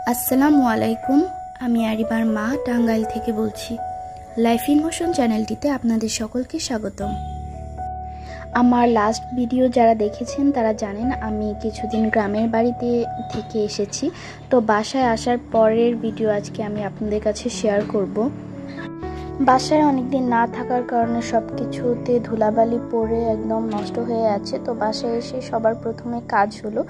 আসসালামু আলাইকুম। আমি আরিবার মা টাঙ্গাইল থেকে বলছি। লাইফ ইন মোশন চ্যানেলটিতে আপনাদের সকলকে স্বাগতম। আমার লাস্ট ভিডিও যারা দেখেছেন তারা জানেন আমি কিছুদিন গ্রামের বাড়িতে থেকে এসেছি। তো বাসায় আসার পরের ভিডিও আজকে আমি আপনাদের কাছে শেয়ার করব। বাসায় অনেকদিন না থাকার কারণে সব কিছুতে ধুলাবালি পড়ে একদম নষ্ট হয়ে আছে। তো বাসায় এসে সবার প্রথমে কাজ হলো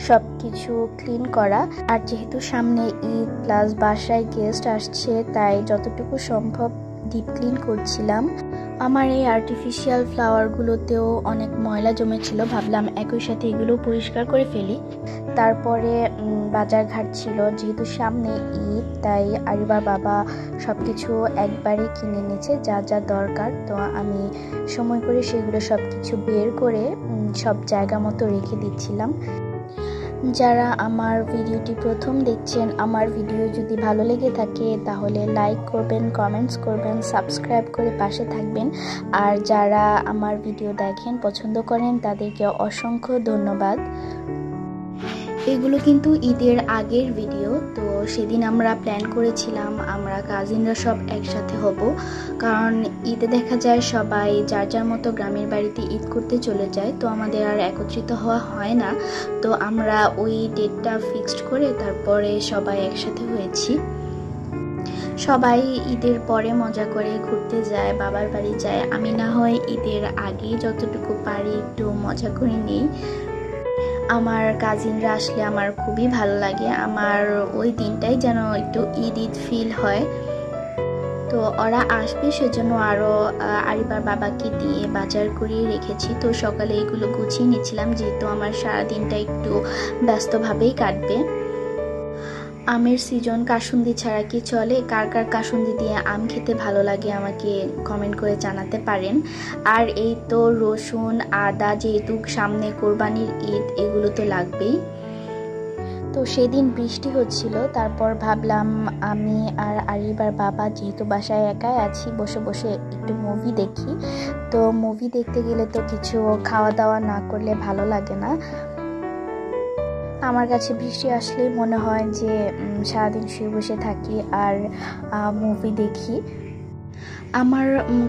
সব কিছু ক্লিন করা। আর যেহেতু সামনে ঈদ প্লাস বাসায় গেস্ট আসছে, তাই যতটুকু সম্ভব ডিপ ক্লিন করছিলাম। আমার এই আর্টিফিশিয়াল ফ্লাওয়ারগুলোতেও অনেক ময়লা জমেছিল, ভাবলাম একই সাথে এগুলো পরিষ্কার করে ফেলি। তারপরে বাজার ঘাট ছিল, যেহেতু সামনে ঈদ তাই আরিবার বাবা সব কিছু একবারে কিনে নিয়েছে যা যা দরকার। তো আমি সময় করে সেগুলো সব কিছু বের করে সব জায়গা মতো রেখে দিচ্ছিলাম। যারা আমার ভিডিওটি প্রথম দেখছেন, আমার ভিডিও যদি ভালো লেগে থাকে তাহলে লাইক করবেন, কমেন্টস করবেন, সাবস্ক্রাইব করে পাশে থাকবেন। আর যারা আমার ভিডিও দেখেন, পছন্দ করেন, তাদেরকে অসংখ্য ধন্যবাদ। এগুলো কিন্তু ঈদের আগের ভিডিও। তো সেদিন আমরা প্ল্যান করেছিলাম আমরা কাজিনরা সব একসাথে হব, কারণ ঈদে দেখা যায় সবাই যার যার মতো গ্রামের বাড়িতে ঈদ করতে চলে যায়। তো আমাদের আর একত্রিত হওয়া হয় না। তো আমরা ওই ডেটটা ফিক্সড করে তারপরে সবাই একসাথে হয়েছি। সবাই ঈদের পরে মজা করে ঘুরতে যায়, বাবার বাড়ি যায়। আমি না হয় ঈদের আগে যতটুকু পারি একটু মজা করে নিই। আমার কাজিনরা আসলে আমার খুবই ভালো লাগে। আমার ওই দিনটাই যেন একটু ঈদ ঈদ ফিল হয়। তো ওরা আসবে সেজন্য আরও আরিবার বাবাকে দিয়ে বাজার করিয়ে রেখেছি। তো সকালে এগুলো গুছিয়ে নিচ্ছিলাম, যেহেতু আমার সারাদিনটা একটু ব্যস্তভাবেই কাটবে। আমের সিজন, কাসুন্দি ছাড়া কি চলে? কার কার কাসুন্দি দিয়ে আম খেতে ভালো লাগে আমাকে কমেন্ট করে জানাতে পারেন। আর এই তো রসুন, আদা, যেহেতু সামনে কোরবানির ঈদ, এগুলো তো লাগবেই। তো সেদিন বৃষ্টি হচ্ছিল, তারপর ভাবলাম আমি আর আরিবার বাবা যেহেতু বাসায় একাই আছি, বসে বসে একটু মুভি দেখি। তো মুভি দেখতে গেলে তো কিছু খাওয়া দাওয়া না করলে ভালো লাগে না। আমার কাছে বৃষ্টি আসলে মনে হয় যে সারাদিন শুয়ে বসে থাকি আর মুভি দেখি। আমার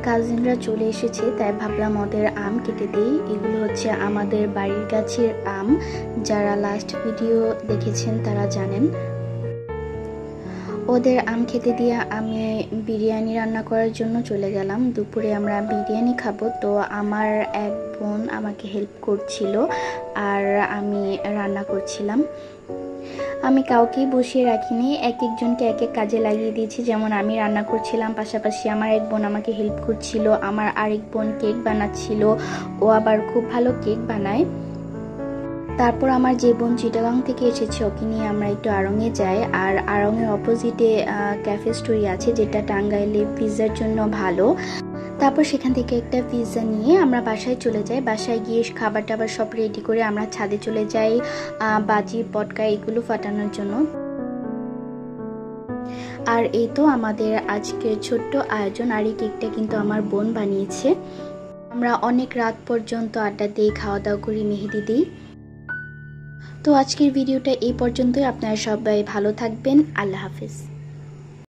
কাজিনরা চলে এসেছে, তাই ভাবলাম ওদের আম কেটে দিই। এগুলো হচ্ছে আমাদের বাড়ির গাছের আম। যারা লাস্ট ভিডিও দেখেছেন তারা জানেন। ওদের আম খেতে দিয়ে আমি বিরিয়ানি রান্না করার জন্য চলে গেলাম। দুপুরে আমরা বিরিয়ানি খাবো। তো আমার এক বোন আমাকে হেল্প করছিল আর আমি রান্না করছিলাম। আমি কাউকেই বসিয়ে রাখিনি, এক একজনকে এক এক কাজে লাগিয়ে দিয়েছি। যেমন আমি রান্না করছিলাম, পাশাপাশি আমার এক বোন আমাকে হেল্প করছিল। আমার আরেক বোন কেক বানাচ্ছিল, ও আবার খুব ভালো কেক বানায়। তারপর আমার যে বোন চিটাগাং থেকে এসেছে, ওকে নিয়ে আমরা একটু আড়ংয়ে যাই। আর আড়ংয়ের অপোজিটে ক্যাফে স্টোরি আছে, যেটা টাঙ্গাইলে পিৎজার জন্য ভালো। তারপর সেখান থেকে একটা পিৎজা নিয়ে আমরা বাসায় চলে যাই। বাসায় গিয়ে খাবার টাবার সব রেডি করে আমরা ছাদে চলে যাই বাজি, পটকা এগুলো ফাটানোর জন্য। আর এই তো আমাদের আজকের ছোট্ট আয়োজন। আর এই কেকটা কিন্তু আমার বোন বানিয়েছে। আমরা অনেক রাত পর্যন্ত আড্ডা দিই, খাওয়া দাওয়া করি, মেহেদি দিই। তো আজকের ভিডিওটা এই পর্যন্তই। আপনারা সবাই ভালো থাকবেন। আল্লাহ হাফেজ।